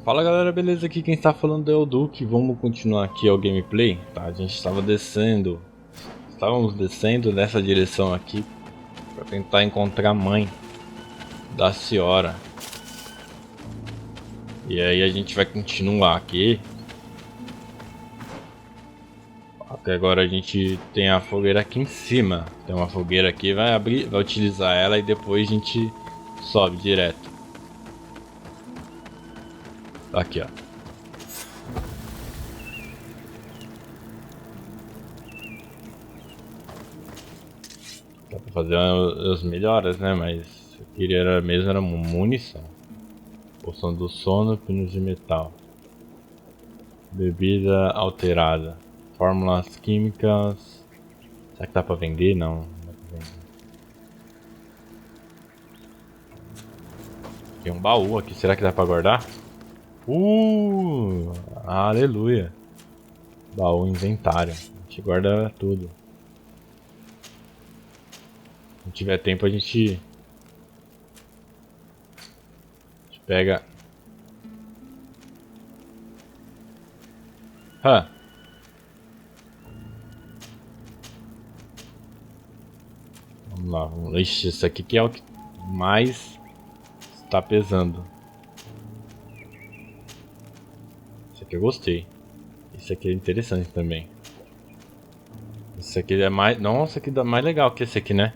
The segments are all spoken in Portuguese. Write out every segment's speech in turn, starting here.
Fala galera, beleza? Aqui quem está falando é o Duque. Vamos continuar aqui o gameplay, tá? A gente estávamos descendo nessa direção aqui para tentar encontrar a mãe da senhora. E aí a gente vai continuar aqui. Até agora a gente tem a fogueira aqui em cima. Tem uma fogueira aqui, vai abrir, vai utilizar ela e depois a gente sobe direto. Aqui, ó. Dá pra fazer as melhoras, né? Mas eu queria mesmo era munição. Poção do sono, pinos de metal. Bebida alterada. Fórmulas químicas. Será que dá pra vender? Não, não dá pra vender. Tem um baú aqui, será que dá pra guardar? Aleluia. Baú, inventário. A gente guarda tudo. Se tiver tempo a gente pega. Vamos lá, vamos lá. Ixi, isso aqui que é o que mais está pesando. Isso aqui eu gostei. Isso aqui é interessante também. Isso aqui é mais. Nossa, que dá mais legal que esse aqui, né?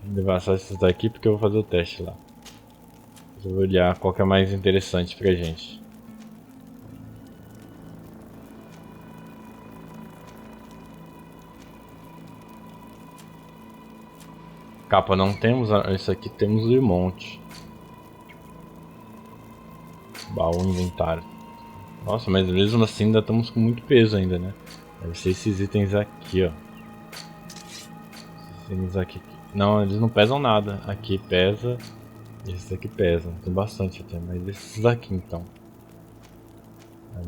Vou levar só esses daqui porque eu vou fazer o teste lá. Eu vou olhar qual que é mais interessante pra gente. Capa não temos, isso aqui temos de monte. Baú, inventário. Nossa, mas mesmo assim ainda estamos com muito peso ainda, né? Deve ser esses itens aqui, ó. Esses itens aqui. Não, eles não pesam nada. Aqui pesa. Esses aqui pesam. Tem bastante até, mas esses aqui então.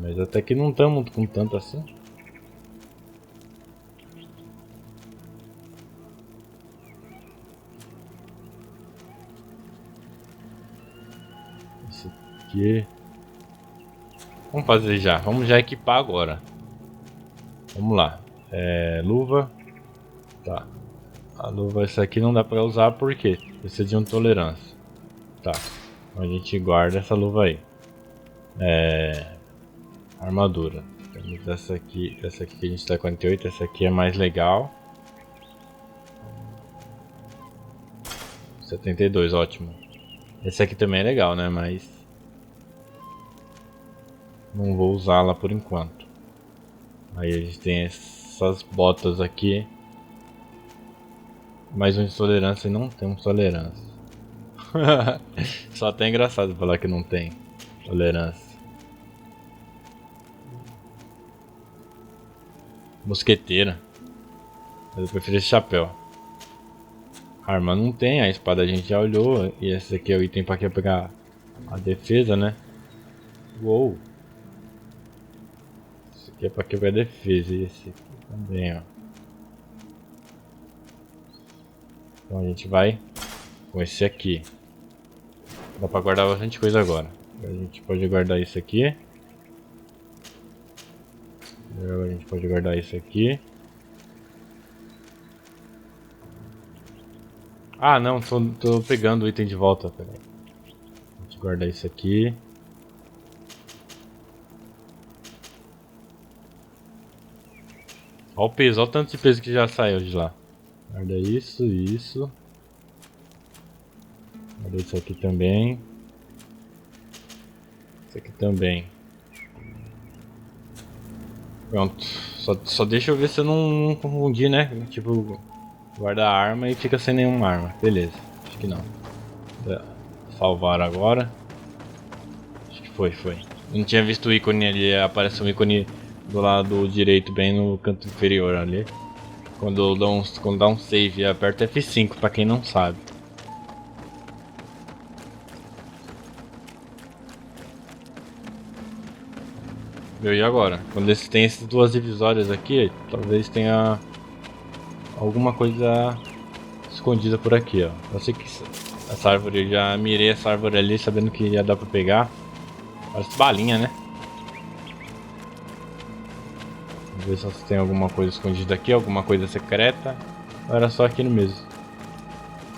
Mas até que não estamos com tanto assim. Esse aqui. Vamos fazer já. Vamos já equipar agora. Vamos lá. Luva. Tá. A luva essa aqui não dá pra usar porque precisa de uma tolerância. Tá. Então a gente guarda essa luva aí. Armadura. Temos essa aqui que a gente tá 48. Essa aqui é mais legal. 72, ótimo. Esse aqui também é legal, né? Mas não vou usá-la por enquanto. Aí a gente tem essas botas aqui. Mais um de tolerância e não temos tolerância. Só até engraçado falar que não tem tolerância. Mosqueteira. Mas eu prefiro esse chapéu. Arma não tem, a espada a gente já olhou. E esse aqui é o item para quebrar a defesa, né? Uou! Esse aqui é para quebrar a defesa. E esse aqui também, ó. Então a gente vai com esse aqui. Dá pra guardar bastante coisa agora. A gente pode guardar isso aqui. Agora a gente pode guardar isso aqui. Ah não, tô pegando o item de volta. Peraí. A gente guarda isso aqui. Olha o peso, olha o tanto de peso que já saiu de lá. Guarda isso, isso. Guarda isso aqui também. Isso aqui também. Pronto. Só deixa eu ver se eu não confundi, né? Tipo, guarda a arma e fica sem nenhuma arma. Beleza. Acho que não. Salvar agora. Acho que foi. Eu não tinha visto o ícone ali. Aparece um ícone do lado direito, bem no canto inferior ali. Quando dá um save, aperta F5 pra quem não sabe. E agora? Quando tem essas duas divisórias aqui, talvez tenha alguma coisa escondida por aqui, ó. Eu sei que Essa árvore, já mirei essa árvore ali sabendo que ia dar pra pegar. Parece balinha, né? Vamos ver se tem alguma coisa escondida aqui, alguma coisa secreta. Ou era só aquilo mesmo?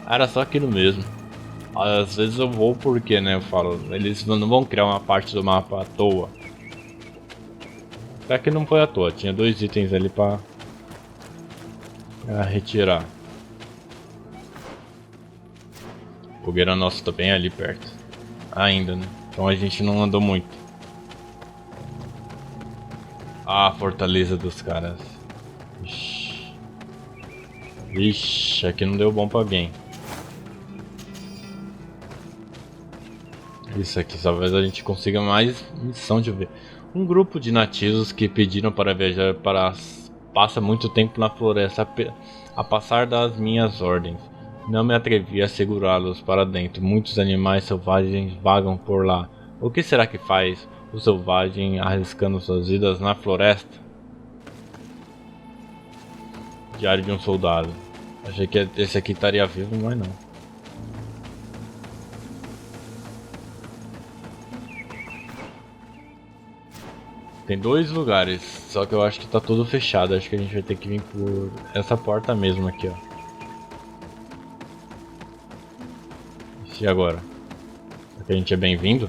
Era só aquilo mesmo. Às vezes eu vou porque, né? Eu falo, eles não vão criar uma parte do mapa à toa. Até que não foi à toa, tinha 2 itens ali pra retirar. Fogueira nossa tá bem ali perto. Ainda, né? Então a gente não andou muito. Ah, a fortaleza dos caras. Ixi. Ixi, aqui não deu bom pra alguém. Isso aqui, talvez a gente consiga mais missão de ver. Um grupo de nativos que pediram para viajar passa muito tempo na floresta a passar das minhas ordens. Não me atrevi a segurá-los para dentro. Muitos animais selvagens vagam por lá. O que será que faz o selvagem arriscando suas vidas na floresta? Diário de um soldado. Achei que esse aqui estaria vivo, mas não. Tem 2 lugares, só que eu acho que tá tudo fechado. Acho que a gente vai ter que vir por essa porta mesmo aqui, ó. E agora? Será que a gente é bem-vindo?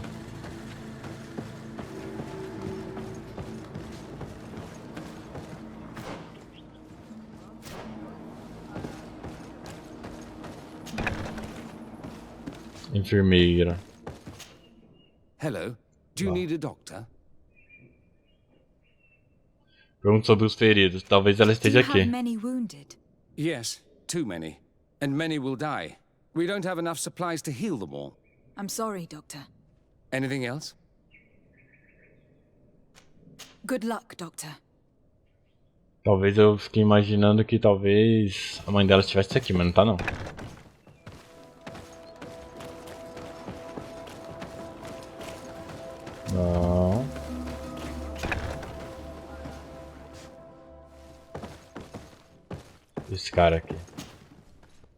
Enfermeira. Hello. Do you need a doctor? Pergunta sobre os feridos. Talvez ela esteja aqui. Many wounded? Yes, too many. And many will die. We don't have enough supplies to heal them all. I'm sorry, Doctor. Anything else? Good luck, Doctor. Talvez eu fiquei imaginando que talvez a mãe dela estivesse aqui, mas não tá não. Não. Esse cara aqui.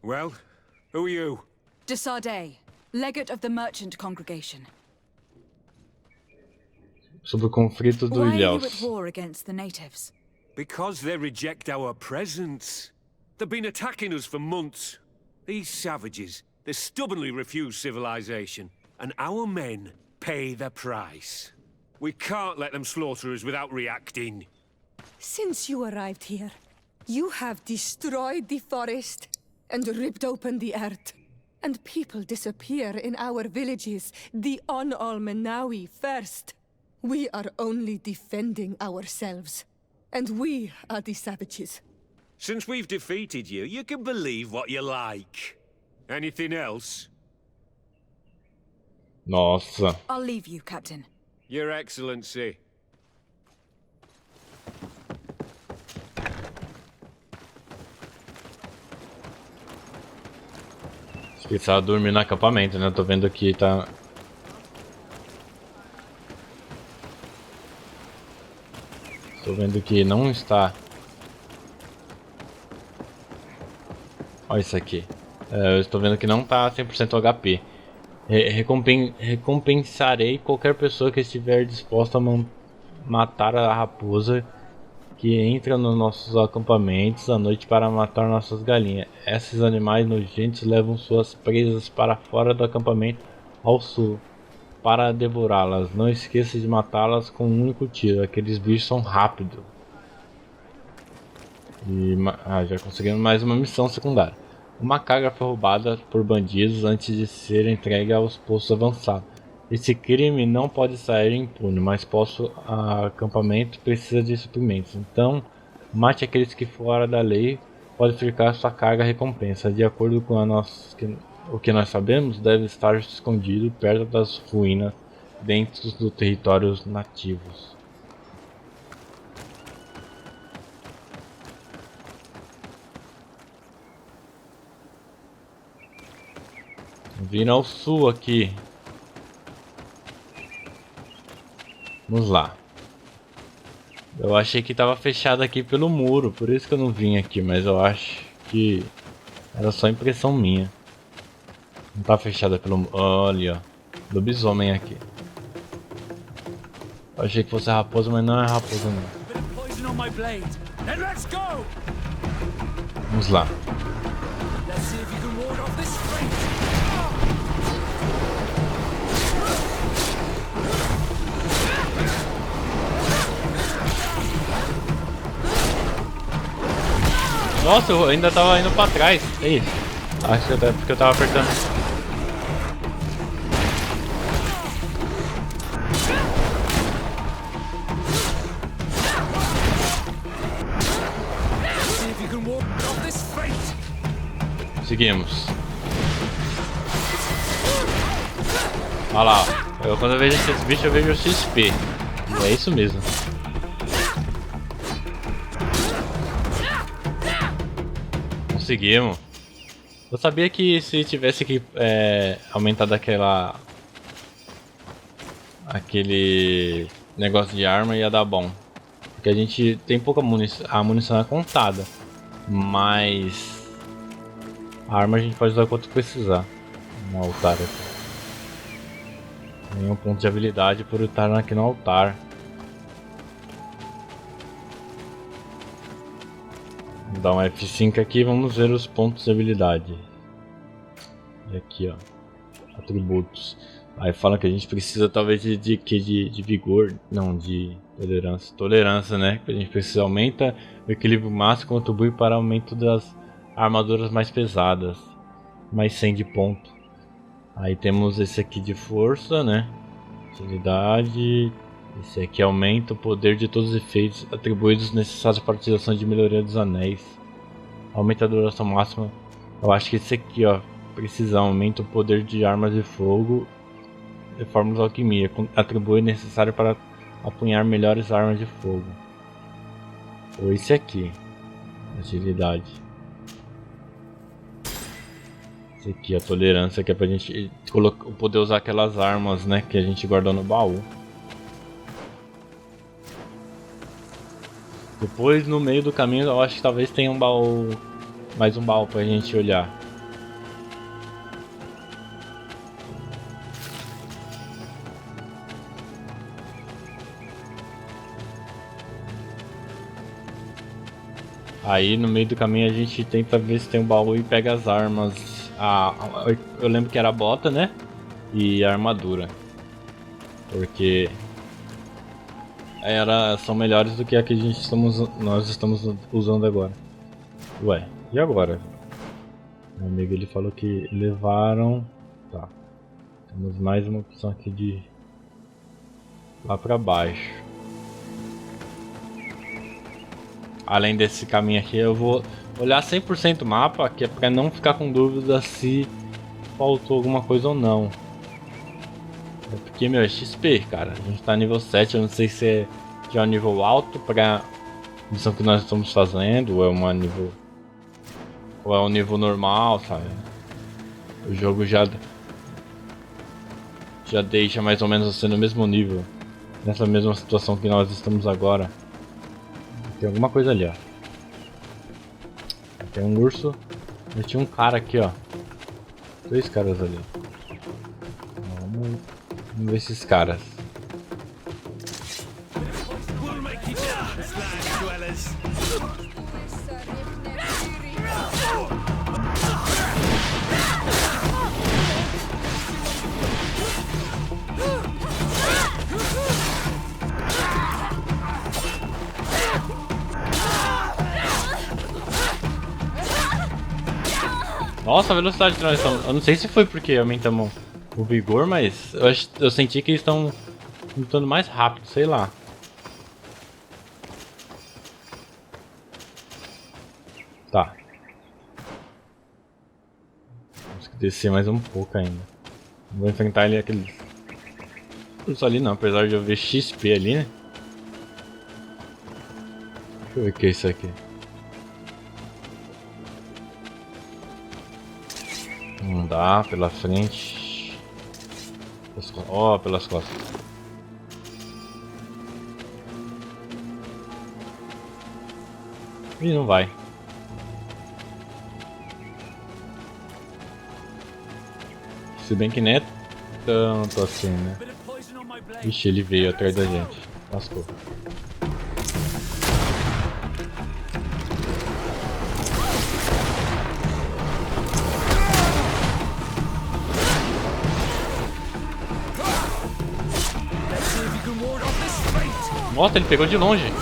Well, who are you? De Sade, legate of the merchant congregation. Sobre o conflito do Why are you Ilhéus. at war against the natives? Because they reject our presence. They've been attacking us for months. These savages, they stubbornly refuse civilization, and our men pay the price. We can't let them slaughter us without reacting. Since you arrived here, you have destroyed the forest and ripped open the earth. And people disappear in our villages, the On-Almenawi first. We are only defending ourselves. And we are the savages. Since we've defeated you, you can believe what you like. Anything else? Nossa. I'll leave you, Captain. Your Excellency. Acho que precisava dormir no acampamento, né? Eu tô vendo que tá... Tô vendo que não está... Olha isso aqui. Eu estou vendo que não tá 100% HP. Recompensarei qualquer pessoa que estiver disposta a matar a raposa que entra nos nossos acampamentos à noite para matar nossas galinhas. Esses animais nojentos levam suas presas para fora do acampamento ao sul para devorá-las. Não esqueça de matá-las com um único tiro. Aqueles bichos são rápidos. E, já conseguimos mais uma missão secundária. Uma carga foi roubada por bandidos antes de ser entregue aos postos avançados. Esse crime não pode sair impune, mas acampamento precisa de suprimentos. Então, mate aqueles que fora da lei pode ficar sua carga recompensa. De acordo com o que nós sabemos, deve estar escondido perto das ruínas dentro dos territórios nativos. Vindo ao sul aqui. Vamos lá. Eu achei que estava fechado aqui pelo muro, por isso que eu não vim aqui, mas eu acho que era só impressão minha. Não tá fechada pelo... Olha, ó. Lobisomem aqui. Eu achei que fosse raposa, mas não é raposa não. Vamos lá. Nossa, eu ainda tava indo pra trás. É isso. Acho que é porque eu tava apertando. Seguimos. Olha lá, ó. Quando eu vejo esse bicho eu vejo o XP. É isso mesmo. Conseguimos. Eu sabia que se tivesse que aumentar aquele negócio de arma ia dar bom. Porque a gente tem pouca munição, a munição é contada. Mas a arma a gente pode usar quanto precisar. No altar aqui. Nenhum ponto de habilidade por estar aqui no altar. Vou dar um F5 aqui e vamos ver os pontos de habilidade. E aqui, ó. Atributos. Aí fala que a gente precisa talvez de vigor. Não, de tolerância. Tolerância, né? Que a gente precisa aumenta o equilíbrio máximo e contribui para o aumento das armaduras mais pesadas. Mais 100 de ponto. Aí temos esse aqui de força, né? Utilidade. Esse aqui aumenta o poder de todos os efeitos atribuídos necessários para a utilização de melhoria dos anéis. Aumenta a duração máxima. Eu acho que esse aqui, ó. Precisão. Aumenta o poder de armas de fogo. E fórmulas de alquimia. Atribui necessário para apunhar melhores armas de fogo. Ou esse aqui. Agilidade. Esse aqui, a tolerância, que é pra gente poder usar aquelas armas, né, que a gente guardou no baú. Depois, no meio do caminho, eu acho que talvez tenha um baú, mais um baú pra gente olhar. Aí no meio do caminho a gente tenta ver se tem um baú e pega as armas. Eu lembro que era a bota, né? E a armadura. Porque são melhores do que a que nós estamos usando agora. Ué, e agora? Meu amigo ele falou que levaram. Tá. Temos mais uma opção aqui de lá pra baixo. Além desse caminho aqui, eu vou olhar 100% o mapa, que é pra não ficar com dúvida se faltou alguma coisa ou não. É porque, meu, é XP, cara. A gente tá nível 7, eu não sei se já é um nível alto pra missão que nós estamos fazendo, ou é um nível normal, sabe? O jogo já deixa mais ou menos você no mesmo nível, nessa mesma situação que nós estamos agora. Tem alguma coisa ali, ó. Tem um urso. Mas tinha um cara aqui, ó. 2 caras ali. Vamos ver esses caras. Nossa, a velocidade de transição. Eu não sei se foi porque aumentamos o vigor, mas eu senti que eles estão lutando mais rápido, sei lá. Tá. Temos que descer mais um pouco ainda. Vou enfrentar ali aqueles. Isso ali não, apesar de eu ver XP ali, né? Deixa eu ver o que é isso aqui. Não dá, pela frente. Ó, pelas costas. Ih, não vai. Se bem que nem é tanto assim, né? Ixi, ele veio atrás da gente. Lascou. Nossa, ele pegou de longe.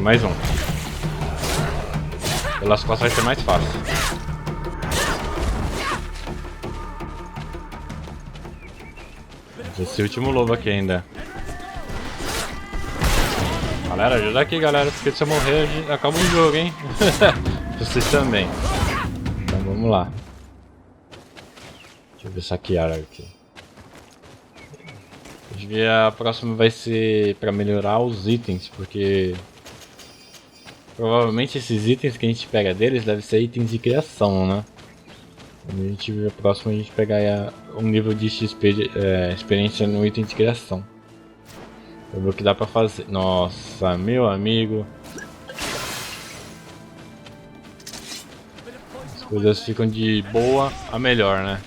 Mais um. Pelas costas vai ser mais fácil. Esse último lobo aqui ainda. Galera, ajuda aqui, galera, porque se eu morrer, acaba o jogo, hein? Vocês também. Então vamos lá. Deixa eu ver saquear aqui. A próxima vai ser para melhorar os itens, porque provavelmente esses itens que a gente pega deles devem ser itens de criação, né? Quando a gente ver a próxima, a gente pegar um nível de XP, experiência no item de criação. Eu vou ver o que dá pra fazer. Nossa, meu amigo. As coisas ficam de boa a melhor, né?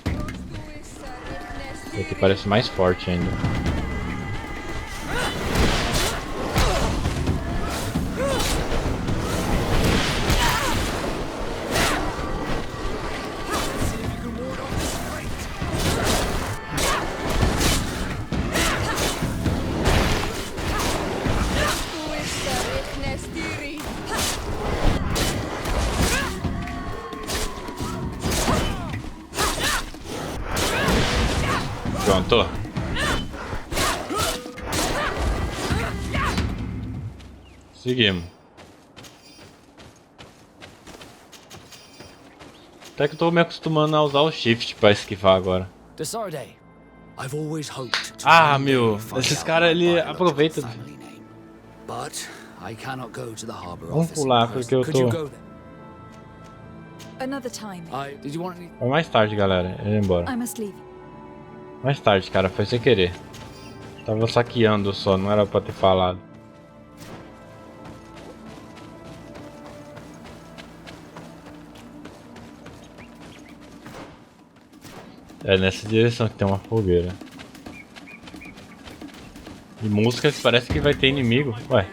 Esse aqui parece mais forte ainda. Pronto. Seguimos. Até que eu tô me acostumando a usar o shift pra esquivar agora. Ah, meu, esses caras ele aproveita. Vamos pular porque eu tô. Vai mais tarde, galera. Ele ir embora. Mais tarde, cara, foi sem querer. Tava saqueando só, não era pra ter falado. É nessa direção que tem uma fogueira. E músicas parece que vai ter inimigo. Ué.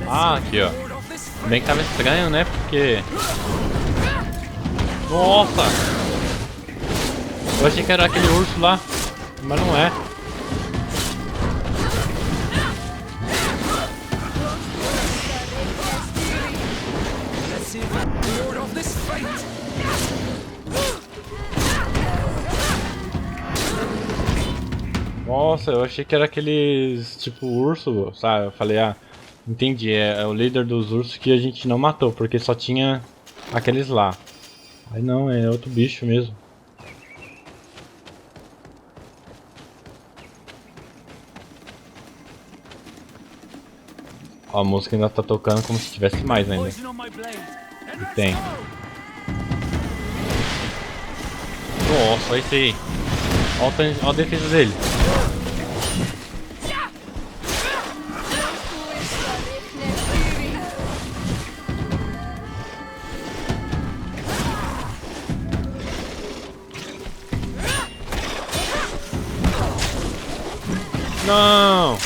Ah, aqui ó. Bem que tava estranho, né? Porque... Nossa! Eu achei que era aquele urso lá, mas não é. Nossa, eu achei que era aqueles tipo urso, sabe? Eu falei, ah, entendi, é o líder dos ursos que a gente não matou, porque só tinha aqueles lá. Aí não, é outro bicho mesmo. Ó, a música ainda tá tocando como se tivesse mais ainda. E tem. Nossa, olha isso aí. Olha a defesa dele. Não!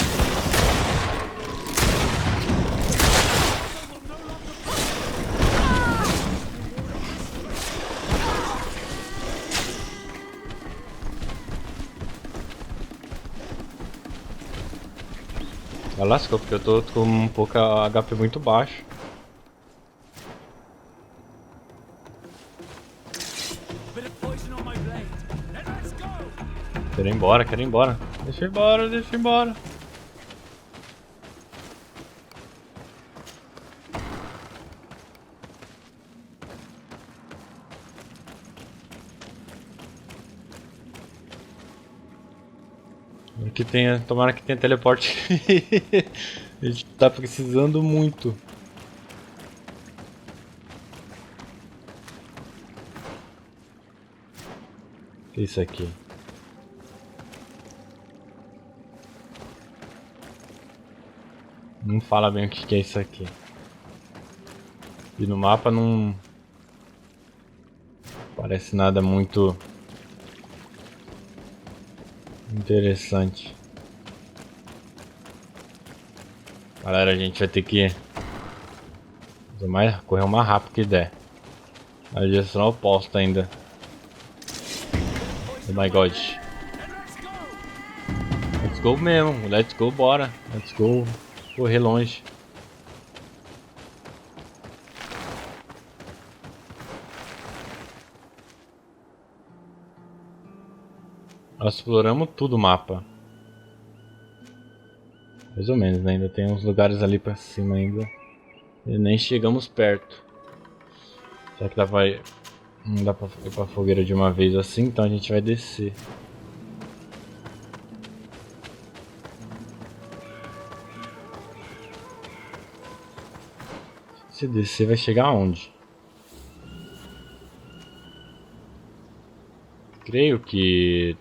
Já lascou, porque eu tô com um pouco HP muito baixo. Quero ir embora, quero ir embora. Deixa eu ir embora, deixa eu ir embora. Que tenha, tomara que tenha teleporte. A gente tá precisando muito. O que é isso aqui? Não fala bem o que é isso aqui. E no mapa não parece nada muito interessante. Galera, a gente vai ter que correr o mais rápido que der. Na direção oposta ainda. Oh my god. Let's go mesmo. Let's go, bora. Let's go. Correr longe. Nós exploramos tudo o mapa. Mais ou menos, né? Ainda tem uns lugares ali pra cima ainda. E nem chegamos perto. Será que dá pra ir? Não dá pra ir pra fogueira de uma vez assim, então a gente vai descer. Se descer vai chegar aonde? Creio que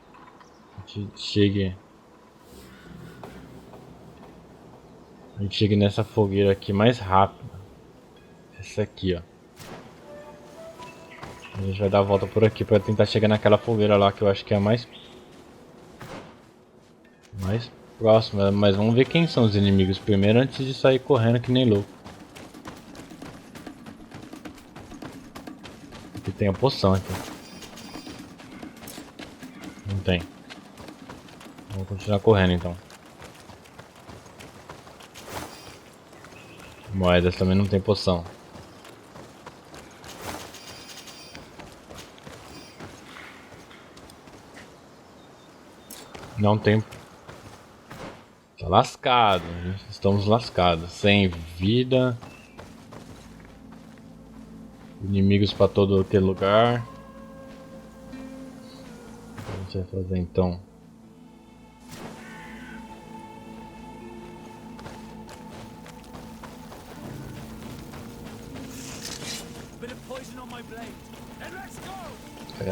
a gente chegue nessa fogueira aqui mais rápido. Essa aqui, ó. A gente vai dar a volta por aqui para tentar chegar naquela fogueira lá que eu acho que é a mais próxima. Mas vamos ver quem são os inimigos primeiro antes de sair correndo que nem louco. Aqui tem a poção aqui. Não tem. Vamos continuar correndo então. Moedas também não tem poção. Não tem. Tá lascado. Estamos lascados. Sem vida. Inimigos pra todo aquele lugar. O que a gente vai fazer então?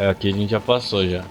Aqui a gente já passou já.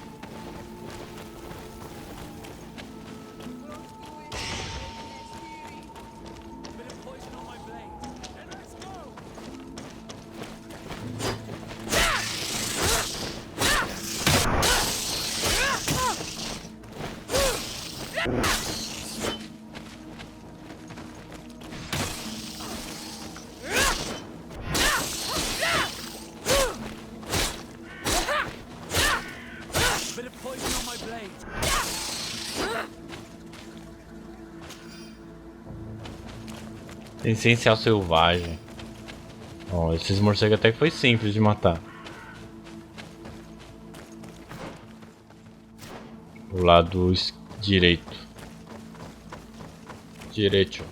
Essencial selvagem. Ó, esses morcegos até que foi simples de matar. O lado direito. Direito.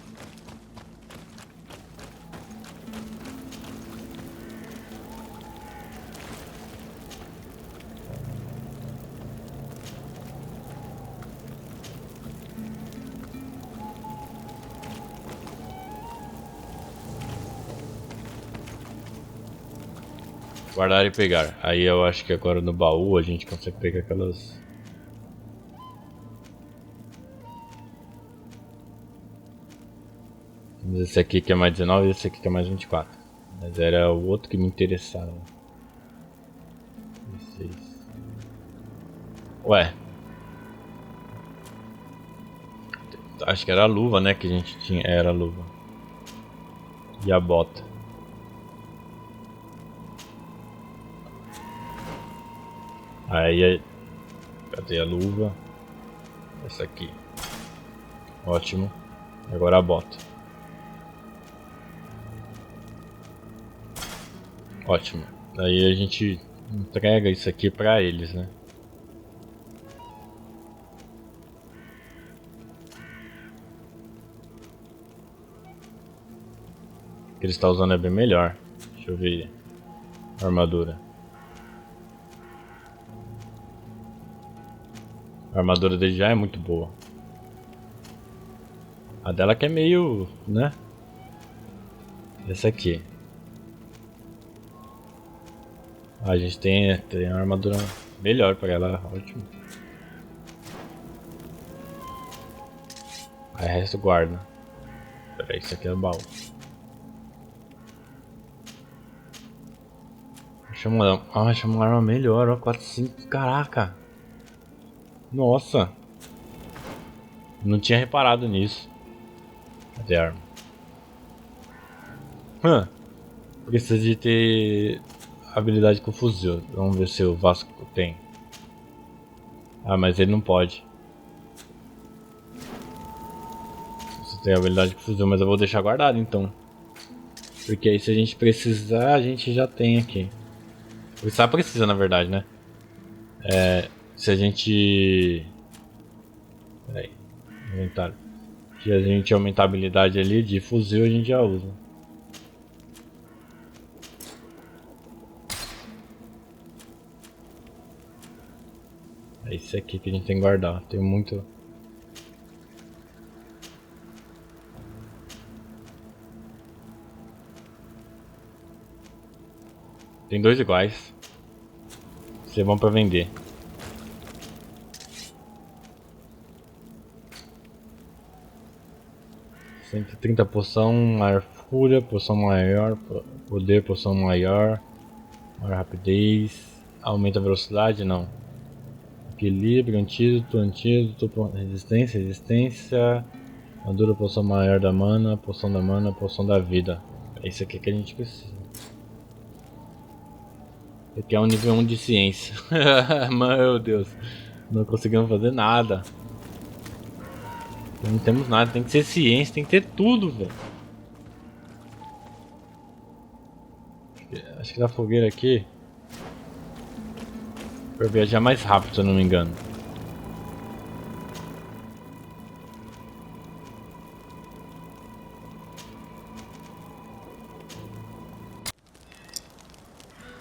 Guardar e pegar. Aí eu acho que agora no baú a gente consegue pegar aquelas... Esse aqui que é mais 19 e esse aqui que é mais 24. Mas era o outro que me interessava. 16. Ué. Acho que era a luva, né, que a gente tinha. Era a luva. E a bota. Aí, cadê a luva? Essa aqui. Ótimo. Agora a bota. Ótimo. Aí a gente entrega isso aqui pra eles, né? O que ele está usando é bem melhor. Deixa eu ver. A armadura. A armadura dele já é muito boa. A dela que é meio, né? Essa aqui. A gente tem a armadura Melhor pra ela, ótimo. Aí resto guarda. Peraí, isso aqui é o baú. Achei uma arma melhor, ó, 4-5, caraca. Nossa. Não tinha reparado nisso. Cadê a arma? Precisa de ter habilidade com fuzil. Vamos ver se o Vasco tem. Ah, mas ele não pode. Você tem habilidade com fuzil, mas eu vou deixar guardado então. Porque aí se a gente precisar, a gente já tem aqui. Precisar precisa, na verdade, né? Se a gente... Peraí. Inventário. Se a gente aumentar a habilidade ali de fuzil, a gente já usa. É isso aqui que a gente tem que guardar. Tem muito... Tem 2 iguais. Isso é bom pra vender. $130 poção, maior cura, poção maior, poder, poção maior, maior rapidez, aumenta a velocidade, não. Equilíbrio, antídoto, resistência, madura, poção maior da mana, poção da vida. É isso aqui que a gente precisa. Esse aqui é um nível 1 de ciência. Meu Deus, não conseguimos fazer nada. Não temos nada, tem que ser ciência, tem que ter tudo, velho. Acho que da fogueira aqui pra viajar mais rápido, se eu não me engano.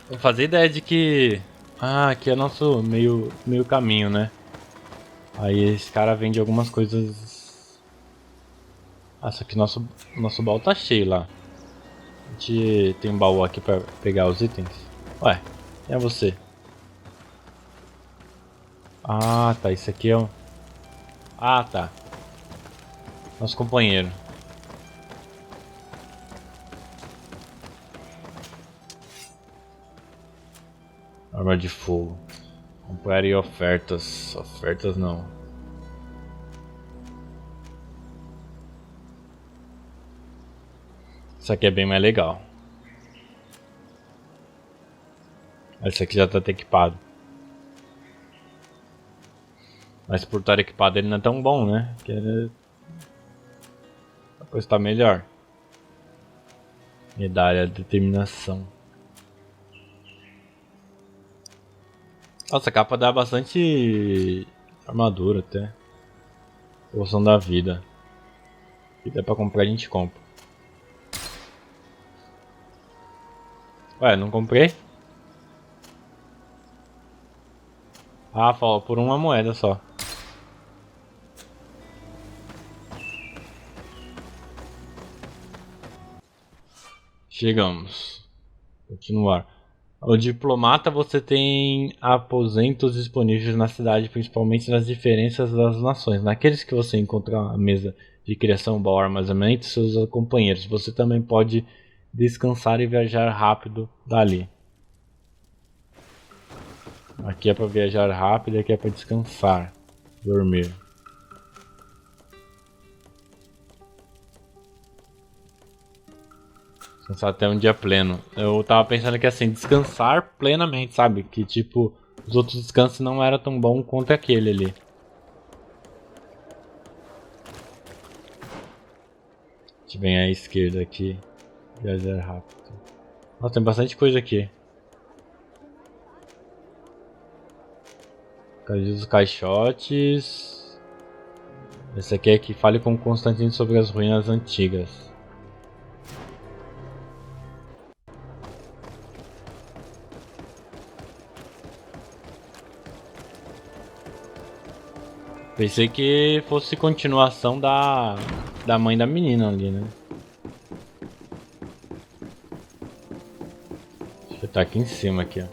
Vou fazer ideia de que... Ah, aqui é nosso meio caminho, né? Aí esse cara vende algumas coisas... Ah, só que nosso baú tá cheio lá. A gente tem um baú aqui pra pegar os itens. Ué, quem é você? Ah, tá, isso aqui é um... Ah, tá. Nosso companheiro. Arma de fogo. Comprar e ofertas. Ofertas não. Isso aqui é bem mais legal. Esse aqui já tá equipado. Mas por estar equipado ele não é tão bom, né? Porque a coisa tá melhor. Medalha de determinação. Nossa, a capa dá bastante armadura até. Poção da vida. Se der pra comprar, a gente compra. Ué, não comprei? Ah, falta por uma moeda só. Chegamos. Continuar. O diplomata, você tem aposentos disponíveis na cidade, principalmente nas diferenças das nações. Naqueles que você encontra a mesa de criação, baú, armazenamento, seus companheiros. Você também pode descansar e viajar rápido dali. Aqui é para viajar rápido, aqui é para descansar, dormir. Descansar até um dia pleno. Eu tava pensando que assim, descansar plenamente, sabe? Que tipo, os outros descansos não era tão bom quanto aquele ali. A gente vem à esquerda aqui. Viajar rápido. Nossa, tem bastante coisa aqui. Cadê os caixotes? Esse aqui é que fale com Constantino sobre as ruínas antigas. Pensei que fosse continuação da mãe da menina ali, né? Deixa eu estar aqui em cima aqui, ó.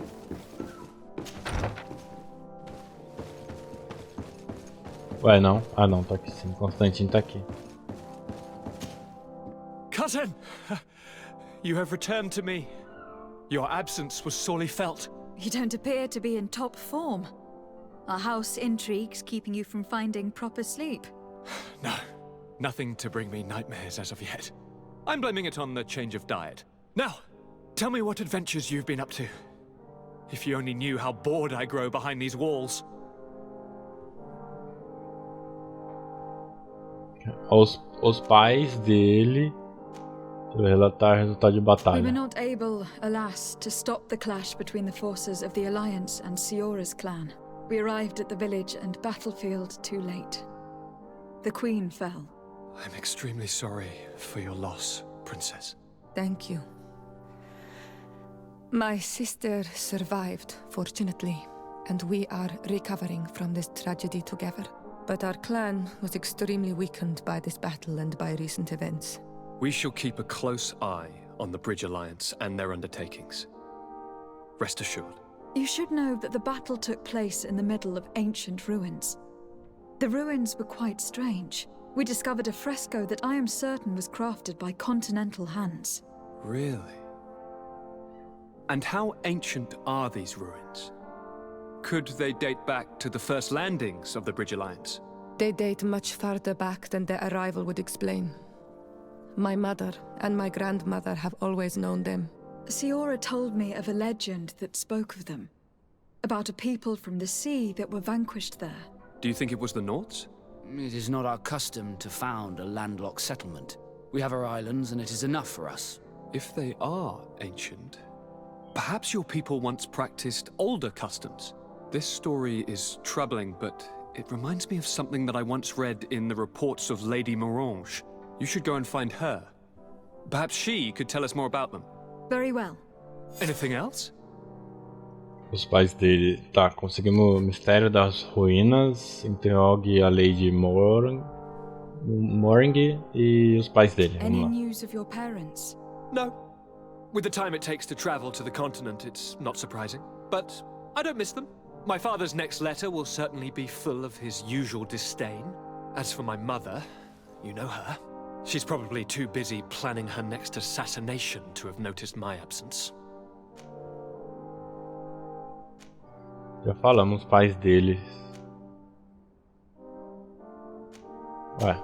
Ué, não. Ah, não, tá aqui sim. Constantine tá aqui. Cousin! You have returned to me. Your absence was sorely felt. You don't appear to be in top form. Are house intrigues keeping you from finding proper sleep? No, nothing to bring me nightmares as of yet. I'm blaming it on the change of diet. Now, tell me what adventures you've been up to. If you only knew how bored I grow behind these walls. Os pais dele. Deixa eu relatar o resultado de We were batalha. not able, alas, to stop the clash between the forces of the Alliance and Siora's clan. We arrived at the village and battlefield too late. The Queen fell. I'm extremely sorry for your loss, Princess. Thank you. My sister survived, fortunately, and we are recovering from this tragedy together. But our clan was extremely weakened by this battle and by recent events. We shall keep a close eye on the Bridge Alliance and their undertakings. Rest assured. You should know that the battle took place in the middle of ancient ruins. The ruins were quite strange. We discovered a fresco that I am certain was crafted by continental hands. Really? And how ancient are these ruins? Could they date back to the first landings of the Bridge Alliance? They date much farther back than their arrival would explain. My mother and my grandmother have always known them. Siora told me of a legend that spoke of them. About a people from the sea that were vanquished there. Do you think it was the Nords? It is not our custom to found a landlocked settlement. We have our islands, and it is enough for us. If they are ancient, perhaps your people once practiced older customs. This story is troubling, but it reminds me of something that I once read in the reports of Lady Morange. You should go and find her. Perhaps she could tell us more about them. Very well. Anything else? Os pais dele. Tá, conseguimos o mistério das ruínas. Interrogue a Lady Moring e os pais dele. Any Vamos lá. news of your parents? No. With the time it takes to travel to the continent, it's not surprising. But I don't miss them. My father's next letter will certainly be full of his usual disdain. As for my mother, you know her. She's probably too busy planning her next assassination to have noticed my absence. Já falamos pais deles. Ué.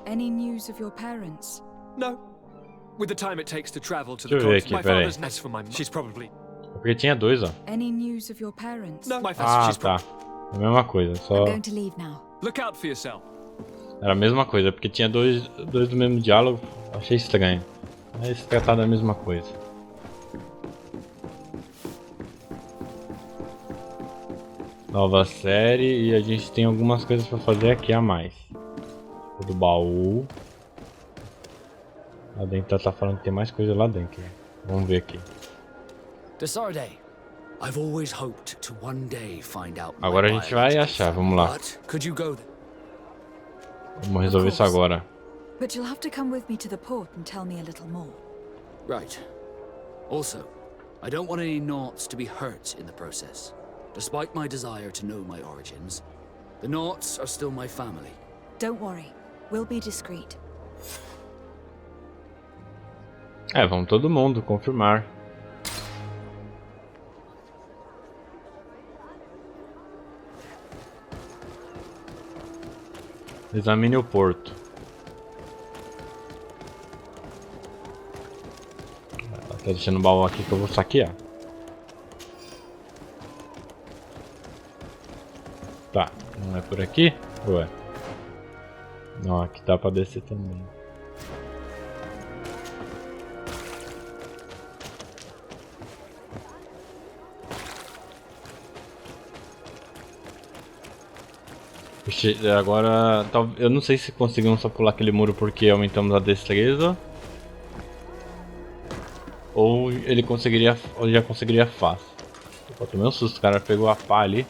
Any news of your parents? No. With the time it takes to travel to the Deixa eu ver continent, aqui, my peraí. father's next for my she's probably É porque tinha dois, ó. Any news of your parents? no. My Ah, she's tá. É a mesma coisa, I'm só. going to leave now. Look out for yourself. Era a mesma coisa, porque tinha dois do mesmo diálogo. Achei estranho. Mas se tratar da mesma coisa. Nova série e a gente tem algumas coisas pra fazer aqui a mais. O do baú. Lá dentro tá falando que tem mais coisa lá dentro. Vamos ver aqui. Desarde, I've always hoped to one day find out. Agora a gente vai achar, vamos lá. But could you go there? Vamos resolver isso agora. But you'll have to come with me to the port and tell me a little more. Right. Also, I don't want any Naughts to be hurt in the process. Despite my desire to know my origins, the Naughts are still my family. Don't worry. We'll be discreet. É, vamos todo mundo confirmar. Examine o porto. Tá deixando o baú aqui que eu vou saquear. Tá, não é por aqui? Ou é? Não, aqui dá pra descer também. Agora, eu não sei se conseguimos só pular aquele muro porque aumentamos a destreza. Ou ele conseguiria, ou já conseguiria fácil. Eu tomei um susto, o cara pegou a pá ali.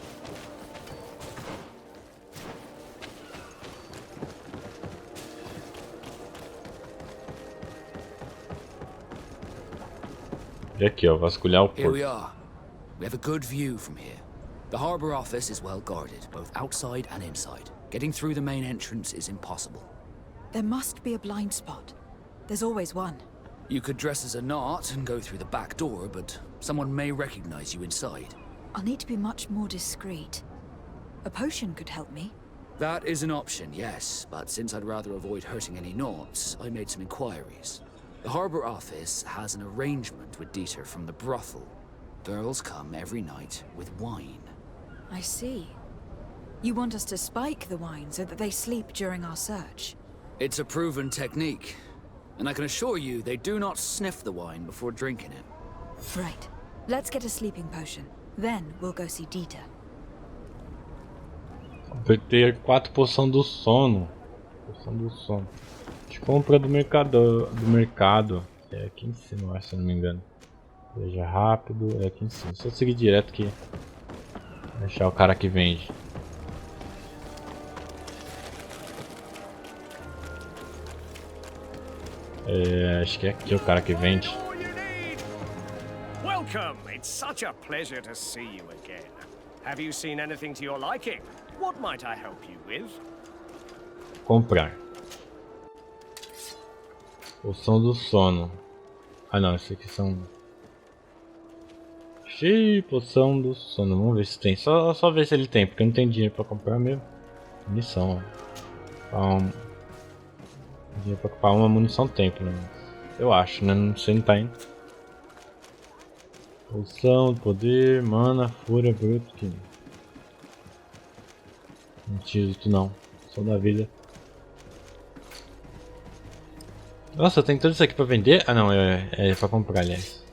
E aqui ó, vasculhar o Here we porto. are. We have a good view from here. The harbor office is well guarded, both outside and inside. Getting through the main entrance is impossible. There must be a blind spot. There's always one. You could dress as a knot and go through the back door, but someone may recognize you inside. I'll need to be much more discreet. A potion could help me. That is an option, yes, but since I'd rather avoid hurting any knots, I made some inquiries. The harbor office has an arrangement with Teer from the brothel. Girls come every night with wine. I see. You want us to spike the wine so that they sleep during our search? It's a proven technique, and I can assure you they do not sniff the wine before drinking it. Right. Let's get a sleeping potion. Then we'll go see Teer. Obter 4 poção do sono. Poção do sono. A gente compra do mercado. É aqui em cima, se eu não me engano. Veja rápido, é aqui em cima. Se eu seguir direto aqui, deixar o cara que vende. Acho que é aqui o cara que vende. Welcome. It's such a pleasure to see you again. Have you seen anything to your liking? What might I help you with? Comprar. Poção do sono. Ah não, esses aqui são... Xiii, poção do sono. Vamos ver se tem. Só ver se ele tem, porque eu não tenho dinheiro pra comprar mesmo. Munição. Dinheiro pra comprar uma munição tem, pelo menos. Eu acho, né? Não sei, não tá indo. Poção, poder, mana, fúria, bruto. Que... Antídoto não. Só da vida. Nossa, tem tudo isso aqui pra vender? Ah não, é pra comprar, aliás.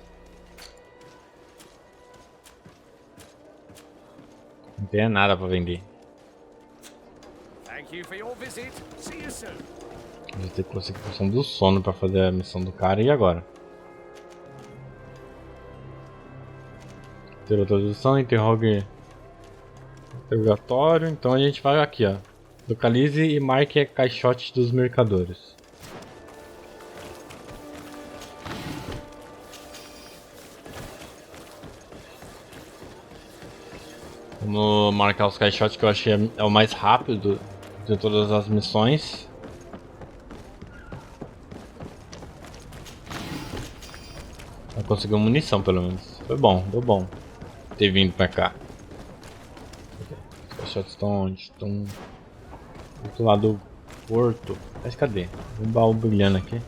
Não tem nada pra vender. Thank you for your visit. See you soon. Vou ter que conseguir poção do sono pra fazer a missão do cara. E agora? Ter outra tradução, interrogatório. Então a gente vai aqui, ó. Localize e marque caixote dos mercadores. Vamos marcar os caixotes que eu achei é o mais rápido de todas as missões. Eu consegui munição pelo menos. Foi bom, deu bom ter vindo pra cá. Os caixotes estão onde? Estão do outro lado do porto. Mas cadê? Um baú brilhando aqui.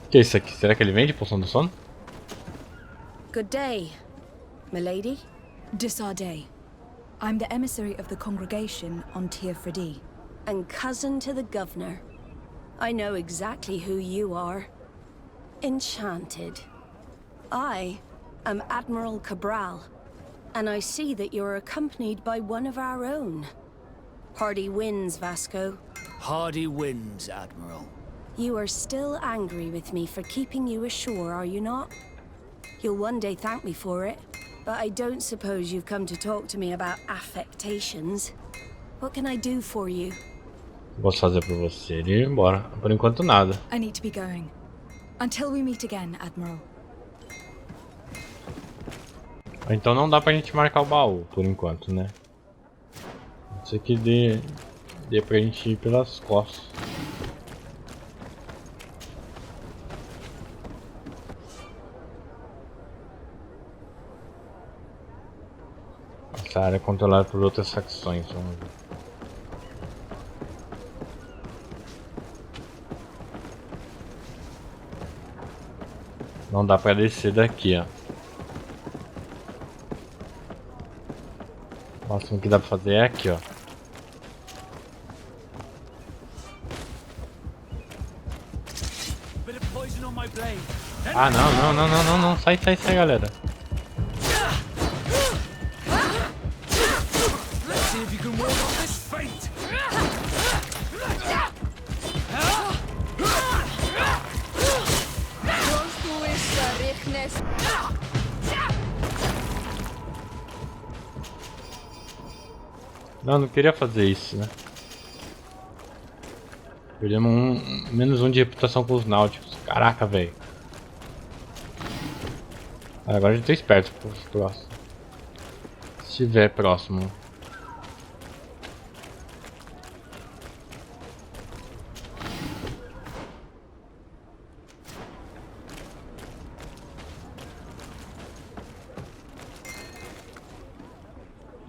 O que é isso aqui? Será que ele vende poção do sono? Good day, milady. Disarday. I'm the emissary of the congregation on Teer Fradee. And cousin to the governor. I know exactly who you are. Enchanted. I am Admiral Cabral, and I see that you're accompanied by one of our own. Hardy wins, Vasco. Hardy wins, Admiral. You are still angry with me for keeping you ashore, are you not? You'll one day thank me for it, but I don't suppose you've come to talk to me about affectations. What can I do for you? Posso fazer por você ele ir embora. Por enquanto nada. I need to be going. Until we meet again, Admiral. Então não dá pra gente marcar o baú por enquanto, né? Isso aqui dê pra gente ir pelas costas. Essa área é controlada por outras facções. Vamos ver. Não dá pra descer daqui, ó. O máximo que dá pra fazer é aqui, ó. Ah, não. Sai, galera. Não queria fazer isso, né? Perdemos menos um de reputação com os náuticos. Caraca, velho. Agora a gente tá esperto pro próximo. Se estiver próximo.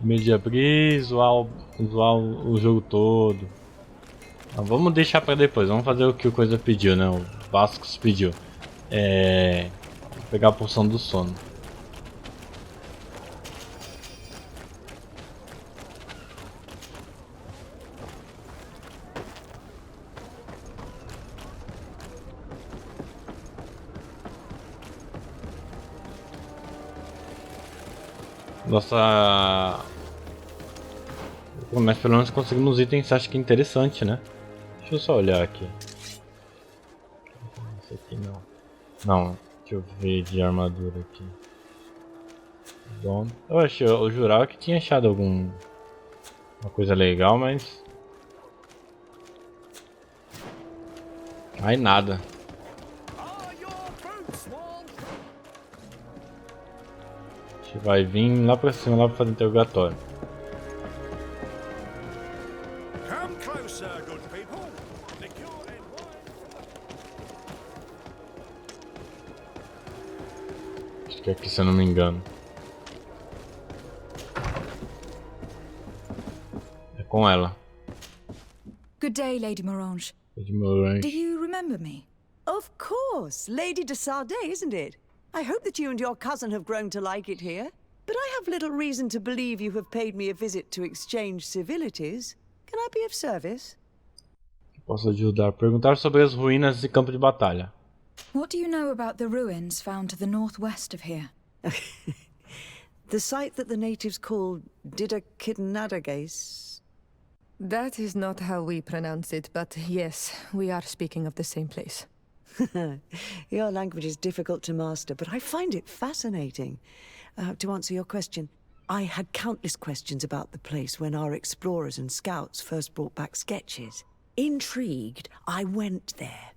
Meio de abrir, zoar o jogo todo. Então, vamos deixar pra depois, vamos fazer o que o coisa pediu, né? O Vascos pediu. Vou pegar a porção do sono. Nossa... Mas pelo menos conseguimos itens, acho que interessante, né? Deixa eu só olhar aqui. Esse aqui não. Não, deixa eu ver de armadura aqui. Bom, eu jurava que tinha achado uma coisa legal, mas... Ai, nada. A gente vai vir lá pra cima, lá pra fazer interrogatório. Acho que é aqui, se eu não me engano. É com ela. Good day, Lady Morange. Lady Morange. Do you remember me? Of course, Lady de Sardet, isn't it? I hope that you and your cousin have grown to like it here. But I have little reason to believe you have paid me a visit to exchange civilities. Can I be of service? Posso ajudar. Perguntar sobre as ruínas de campo de batalha. What do you know about the ruins found to the northwest of here? The site that the natives call Didakidnadagase. That is not how we pronounce it, but yes, we are speaking of the same place. Your language is difficult to master, but I find it fascinating. To answer your question, I had countless questions about the place when our explorers and scouts first brought back sketches. Intrigued, I went there.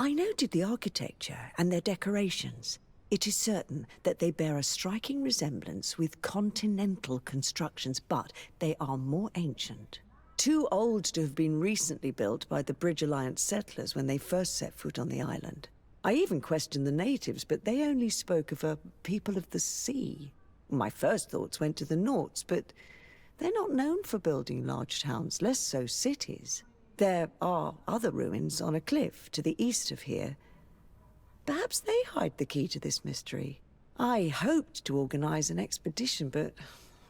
I noted the architecture and their decorations. It is certain that they bear a striking resemblance with continental constructions, but they are more ancient. Too old to have been recently built by the Bridge Alliance settlers when they first set foot on the island. I even questioned the natives, but they only spoke of a people of the sea. My first thoughts went to the Nauts, but they're not known for building large towns, less so cities. There are other ruins on a cliff to the east of here. Perhaps they hide the key to this mystery. I hoped to organize an expedition, but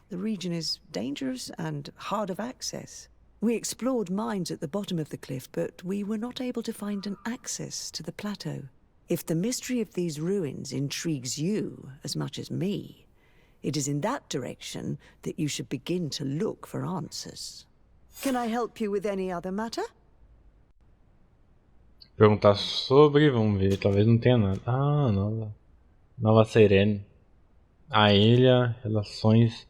the region is dangerous and hard of access. We explored mines at the bottom of the cliff, but we were not able to find an access to the plateau. If the mystery of these ruins intrigues you as much as me, it is in that direction that you should begin to look for answers. Can I help you with any other matter? Perguntar sobre, vamos ver, talvez não tenha nada. Ah, Nova Serene. A ilha, relações...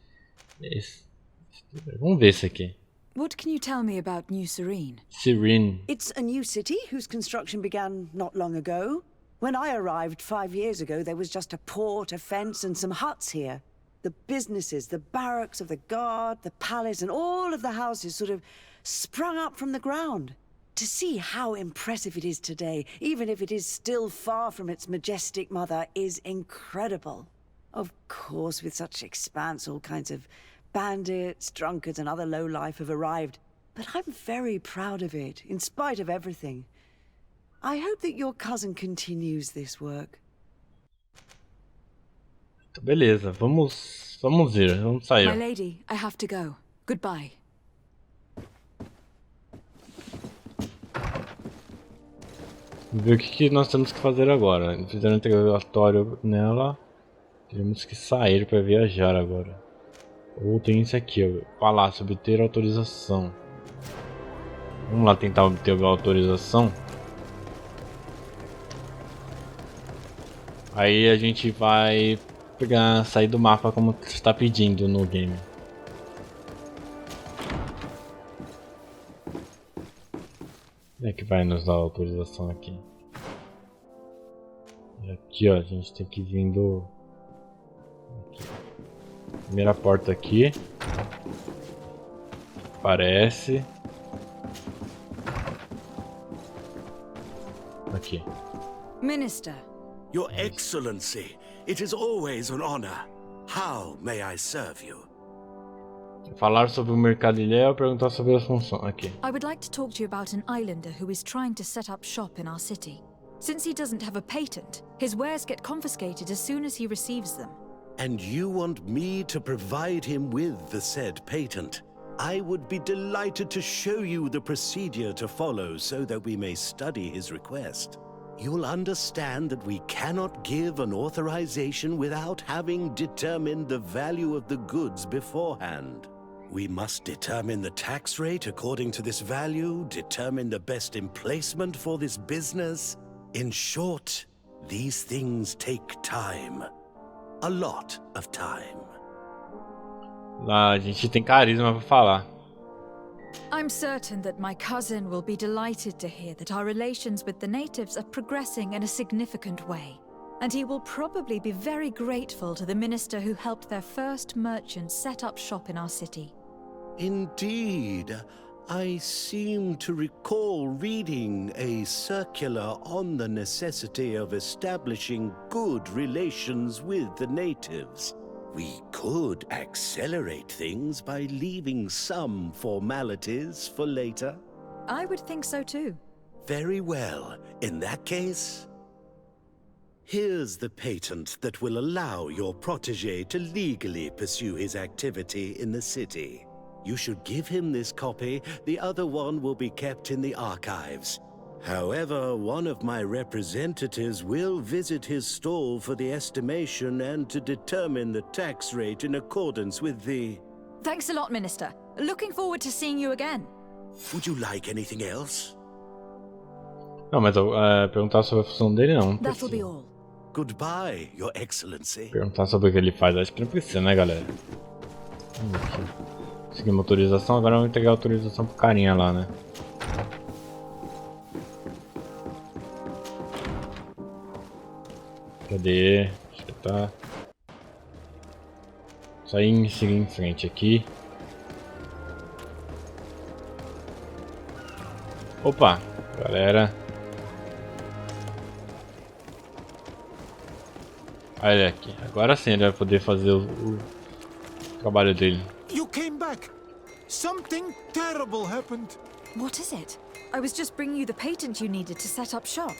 Vamos ver isso aqui. What can you tell me about New Serene? Serene. It's a new city whose construction began not long ago. When I arrived 5 years ago, there was just a port, a fence, and some huts here. The businesses, the barracks of the guard, the palace, and all of the houses sort of sprung up from the ground. To see how impressive it is today, even if it is still far from its majestic mother, is incredible. Of course, with such expanse, all kinds of bandits, drunkards, and other lowlife have arrived. But I'm very proud of it, in spite of everything. I hope that your cousin continues this work. Beleza, vamos ir, vamos sair. My lady, I have to go. Goodbye. Vamos ver o que nós temos que fazer agora. Fizeram um interrogatório nela. Temos que sair para viajar agora. Ou tem isso aqui, ó. Palácio, obter autorização. Vamos lá tentar obter a autorização. Aí a gente vai sair do mapa como está pedindo no game. que vai nos dar autorização aqui? E aqui, ó, a gente tem que vir do... Aqui. Primeira porta aqui. Parece. Aqui. Minister. Your Excellency, it is always an honor. How may I serve you? Falar sobre o mercado ilha ou perguntar sobre as funções. Aqui. I would like to talk to you about an islander who is trying to set up shop in our city. Since he doesn't have a patent, his wares get confiscated as soon as he receives them. And you want me to provide him with the said patent? I would be delighted to show you the procedure to follow so that we may study his request. You'll understand that we cannot give an authorization without having determined the value of the goods beforehand. We must determine the tax rate according to this value, determine the best emplacement for this business. In short, these things take time. A lot of time. Lá a gente tem carisma pra falar. I'm certain that my cousin will be delighted to hear that our relations with the natives are progressing in a significant way. And he will probably be very grateful to the minister who helped their first merchant set up shop in our city. Indeed. I seem to recall reading a circular on the necessity of establishing good relations with the natives. We could accelerate things by leaving some formalities for later. I would think so too. Very well. In that case, here's the patent that will allow your protégé to legally pursue his activity in the city. You should give him this copy. The other one will be kept in the archives. However, one of my representatives will visit his stall for the estimation and to determine the tax rate in accordance with the... Thanks a lot, Minister. Looking forward to seeing you again. Would you like anything else? Não, mas perguntar sobre a função dele não. That'll be all. Goodbye, Your Excellency. Perguntar sobre o que ele faz, acho que não precisa, né, galera? Aqui. Conseguimos autorização, agora vamos entregar a autorização pro carinha lá, né? Cadê? Acho que tá. Só seguir em frente aqui. Opa, galera. Olha aqui, agora sim ele vai poder fazer o trabalho dele. You came back. Something terrible happened. What is it? I was just bringing you the patent you needed to set up shop.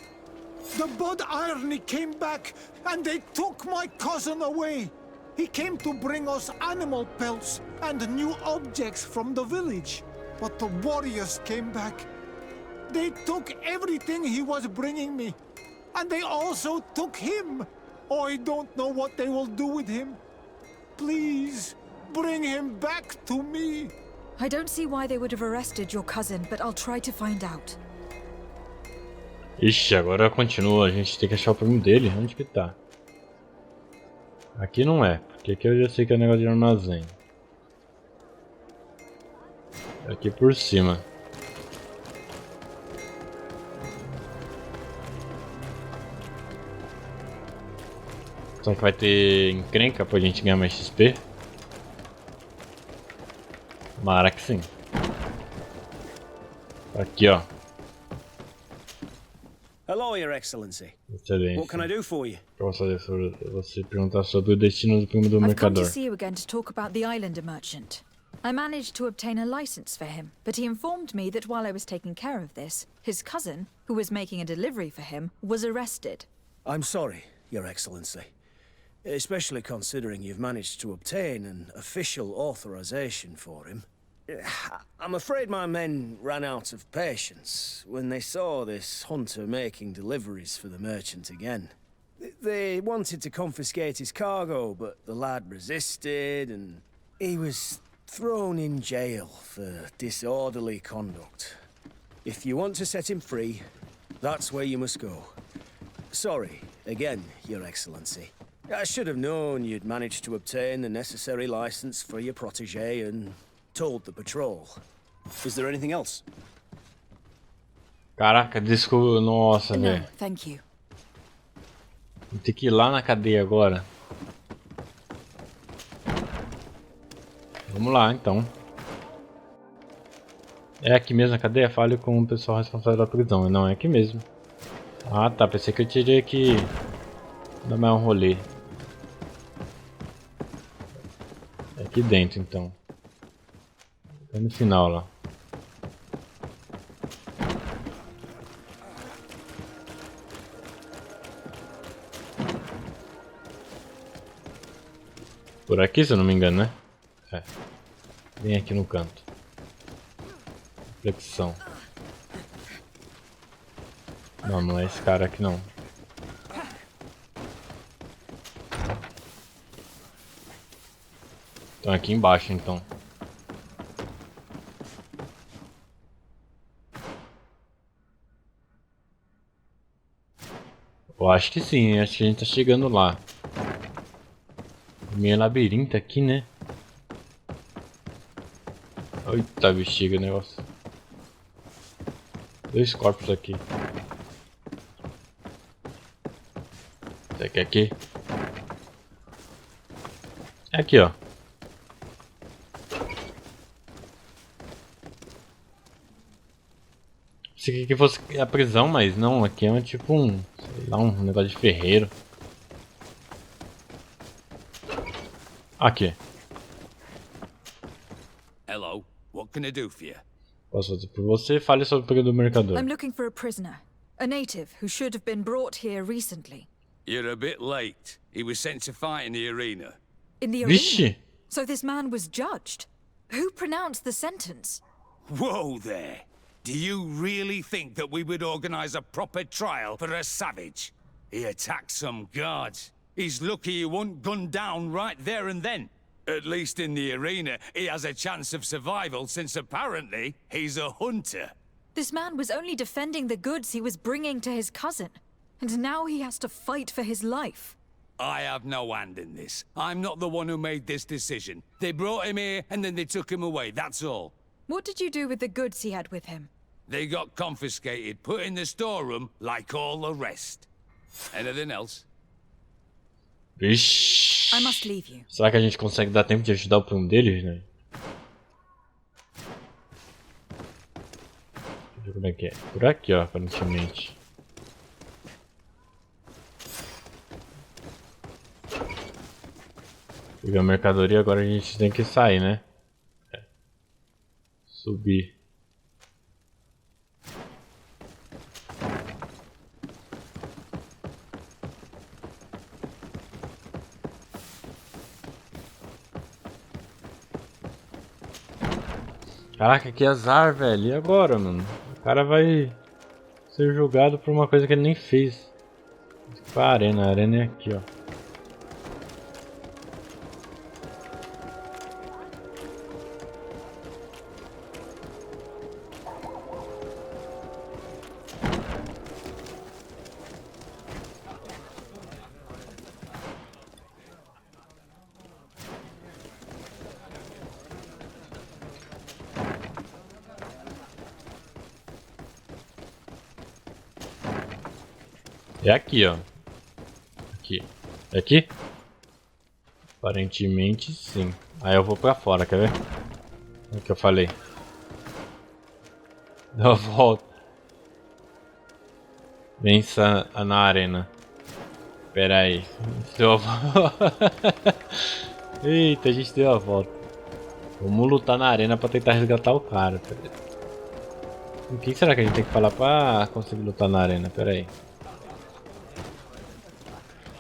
The Bud Irony came back, and they took my cousin away. He came to bring us animal pelts and new objects from the village. But the warriors came back. They took everything he was bringing me. And they also took him. I don't know what they will do with him. Please, bring him back to me. I don't see why they would have arrested your cousin, but I'll try to find out. Ixi, agora continua, a gente tem que achar o primo dele, onde que tá? Aqui não é, porque aqui eu já sei que é negócio de armazém. Aqui por cima. Será que vai ter encrenca pra gente ganhar mais XP? Tomara que sim. Aqui, ó. Hello, Your Excellency. Excelência. What can I do for you? Você perguntar sobre o destino do primo do I've come mercador. to see you again to talk about the islander merchant. I managed to obtain a license for him, but he informed me that while I was taking care of this, his cousin, who was making a delivery for him, was arrested. I'm sorry, Your Excellency. Especially considering you've managed to obtain an official authorization for him. I'm afraid my men ran out of patience when they saw this hunter making deliveries for the merchant again. They wanted to confiscate his cargo, but the lad resisted and he was thrown in jail for disorderly conduct. If you want to set him free, that's where you must go. Sorry, again, Your Excellency. I should have known you'd managed to obtain the necessary license for your protégé and told the patrol. Is there anything else? Caraca, desculpa. Nossa, No, velho. thank you. Vou ter que ir lá na cadeia agora. Vamos lá, então. É aqui mesmo a cadeia? Fale com o pessoal responsável da prisão. Não, é aqui mesmo. Ah, tá. Pensei que eu teria que dar mais um rolê. É aqui dentro, então. É no final lá. Por aqui, se eu não me engano, né? É. Bem aqui no canto. Flexão. Não, não é esse cara aqui não. Então aqui embaixo, então. Eu acho que sim, acho que a gente tá chegando lá. Meio labirinto aqui, né? Eita bexiga o negócio. 2 corpos aqui. Será que é aqui? É aqui, ó. Pensei que fosse a prisão, mas não, aqui é tipo um, sei lá, um negócio de ferreiro. Aqui. Hello, what can I do for you? Posso fazer por você? Fale sobre o período do mercador. I'm looking for a prisoner. A native who should have been brought here recently. You're a bit late. He was sent to fight in the arena. In the arena? Vixe! So this man was judged? Who pronounced the sentence? Whoa there! Do you really think that we would organize a proper trial for a savage? He attacked some guards. He's lucky he wasn't gunned down right there and then. At least in the arena, he has a chance of survival since apparently he's a hunter. This man was only defending the goods he was bringing to his cousin. And now he has to fight for his life. I have no hand in this. I'm not the one who made this decision. They brought him here and then they took him away, that's all. What did you do with the goods he had with him? They got confiscated, put in the storeroom like all the rest. Anything else? Vixe. I must leave you. Será que a gente consegue dar tempo de ajudar o primo deles, né? Deixa eu ver como é que é. Por aqui, ó, aparentemente. Pegar a mercadoria, agora a gente tem que sair, né? É. Subir. Caraca, que azar, velho. E agora, mano? O cara vai ser julgado por uma coisa que ele nem fez. A arena é aqui, ó. É aqui, ó. Aqui. É aqui? Aparentemente sim. Aí eu vou pra fora, quer ver? É o que eu falei. Dá uma volta. Vença na arena. Pera aí. Deu a volta. Eita, a gente deu a volta. Vamos lutar na arena pra tentar resgatar o cara. O que será que a gente tem que falar pra conseguir lutar na arena? Pera aí.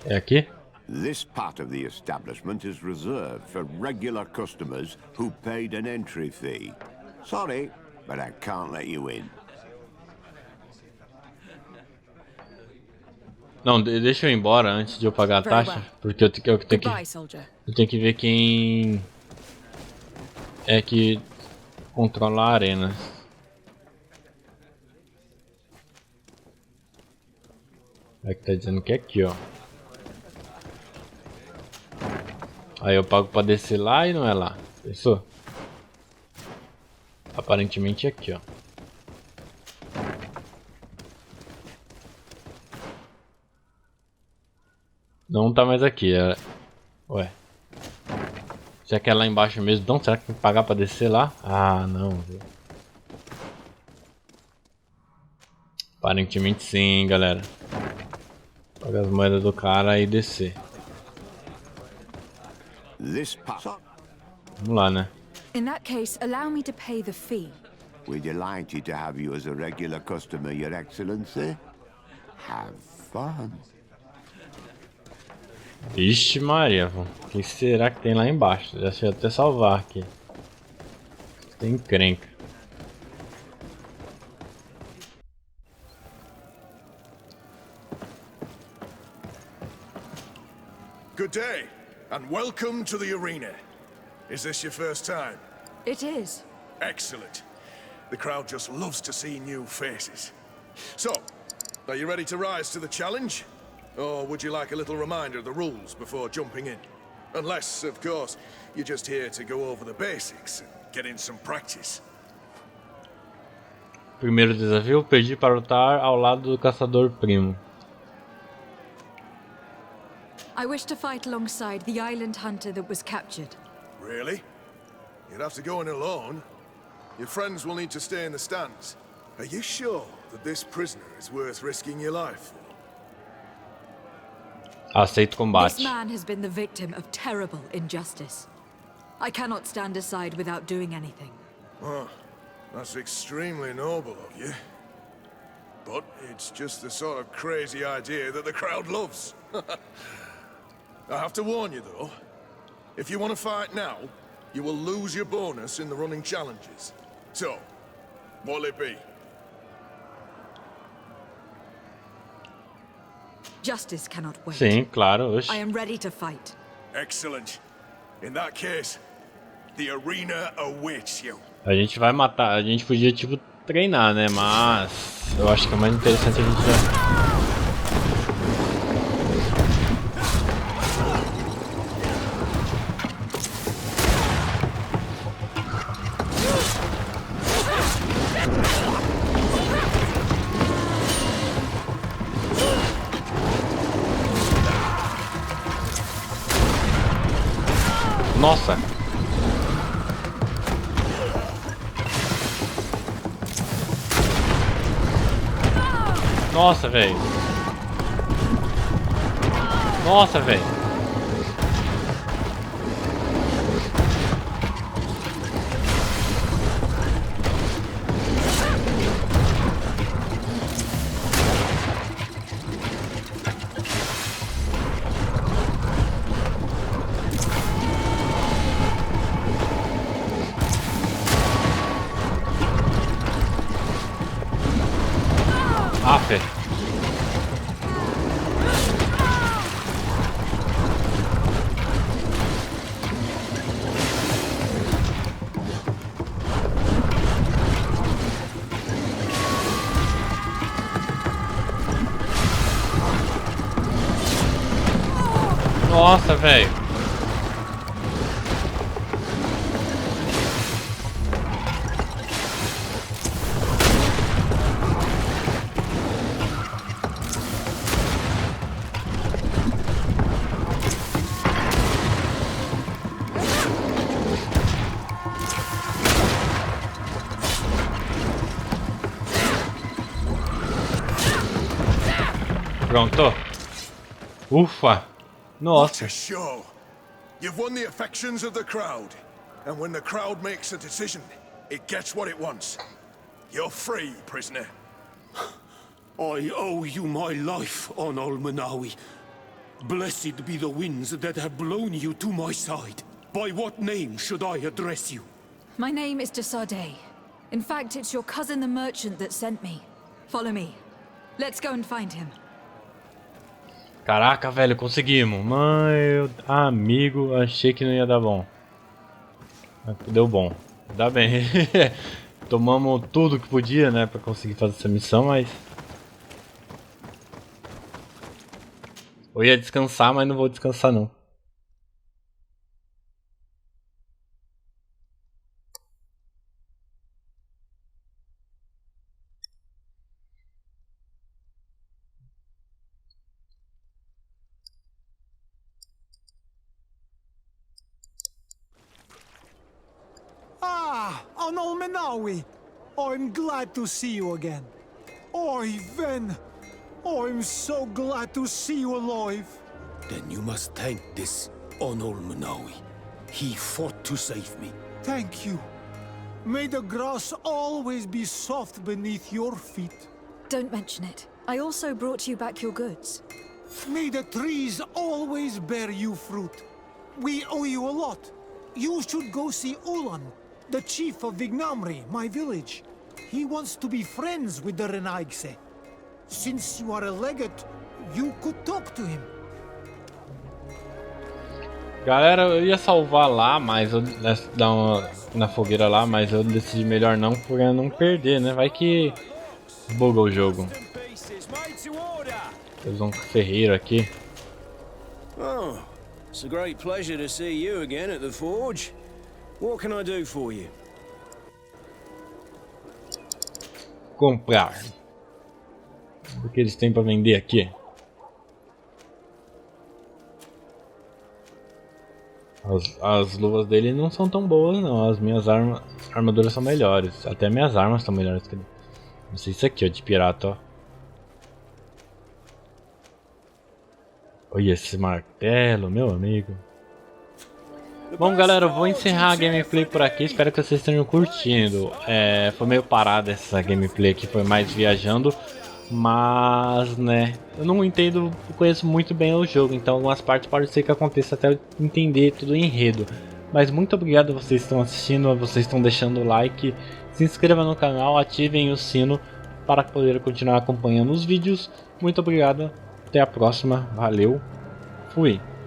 É aqui? This part of the establishment is reserved for regular customers who paid an entry fee. Sorry, but I can't let you in. Não, deixa eu ir embora antes de eu pagar a taxa, porque eu tenho que ver quem é que controla a arena. É que tá dizendo que é aqui, ó. Aí eu pago pra descer lá e não é lá. Pensou? Aparentemente é aqui, ó. Não tá mais aqui. Ué. Será que é lá embaixo mesmo? Então, será que tem que pagar pra descer lá? Ah, não. Viu? Aparentemente sim, galera. Pagar as moedas do cara e descer. Vamos lá, né? In that case, allow me to pay the fee. We're delighted to have you as a regular customer, Your Excellency. Have fun. Vixe Maria, o que será que tem lá embaixo? Deixa eu até salvar aqui. Tem encrenca. Good day, and welcome to the arena. Is this your first time? It is. Excellent. The crowd just loves to see new faces. So, are you ready to rise to the challenge? Or would you like a little reminder of the rules before jumping in? Unless, of course, you're just here to go over the basics and get in some practice. Primeiro desafio, pedir para lutar ao lado do caçador primo. I wish to fight alongside the island hunter that was captured. Really? You'd have to go in alone. Your friends will need to stay in the stands. Are you sure that this prisoner is worth risking your life for? Aceito combate. This man has been the victim of terrible injustice. I cannot stand aside without doing anything. Oh, that's extremely noble of you. But it's just the sort of crazy idea that the crowd loves. I have to warn you, though. If you want to fight now, you will lose your bonus in the running challenges. So, what'll it be? Justice cannot wait. Sim, claro. Oxe. I am ready to fight. Excellent. In that case, the arena awaits you. A gente vai matar. A gente podia, tipo, treinar, né? Mas eu acho que é mais interessante a gente já... Nossa! Nossa, velho! Nossa, velho! Afe. Nossa, velho. Pronto. Ufa. Nossa. What a show! You've won the affections of the crowd. And when the crowd makes a decision, it gets what it wants. You're free, prisoner. I owe you my life, Onol Manawi. Blessed be the winds that have blown you to my side. By what name should I address you? My name is Teer Fradee. In fact, it's your cousin the merchant that sent me. Follow me. Let's go and find him. Caraca, velho, conseguimos. Meu amigo, achei que não ia dar bom. Mas deu bom. Dá bem. Tomamos tudo que podia, né, pra conseguir fazer essa missão, mas... Eu ia descansar, mas não vou descansar não. Olmenawi. I'm glad to see you again. Oi, Ven. I'm so glad to see you alive. Then you must thank this Olmenawi. He fought to save me. Thank you. May the grass always be soft beneath your feet. Don't mention it. I also brought you back your goods. May the trees always bear you fruit. We owe you a lot. You should go see Ulan, the chief of Vignamri, my village. He wants to be friends with the Renaigse. Since you are a legate, you could talk to him. Galera, eu ia salvar lá, mas eu dar uma na fogueira lá, mas eu decidi melhor não, pra não perder, né? Vai que buga o jogo. Eles vão com o ferreiro aqui. Oh, it's a great pleasure to see you again at the forge. What can I do for you? Comprar. O que eles têm pra vender aqui? As luvas dele não são tão boas não, as minhas armaduras são melhores, até minhas armas são melhores que ele. Não sei isso aqui, ó, de pirata, ó. Olha esse martelo, meu amigo. Bom galera, eu vou encerrar a gameplay por aqui, espero que vocês tenham curtindo. Foi meio parada essa gameplay aqui, foi mais viajando. Mas, né, eu não entendo, eu conheço muito bem o jogo, então algumas partes pode ser que aconteça até eu entender tudo o enredo. Mas muito obrigado a vocês que estão assistindo, a vocês que estão deixando o like, se inscrevam no canal, ativem o sino para poder continuar acompanhando os vídeos. Muito obrigado, até a próxima, valeu, fui!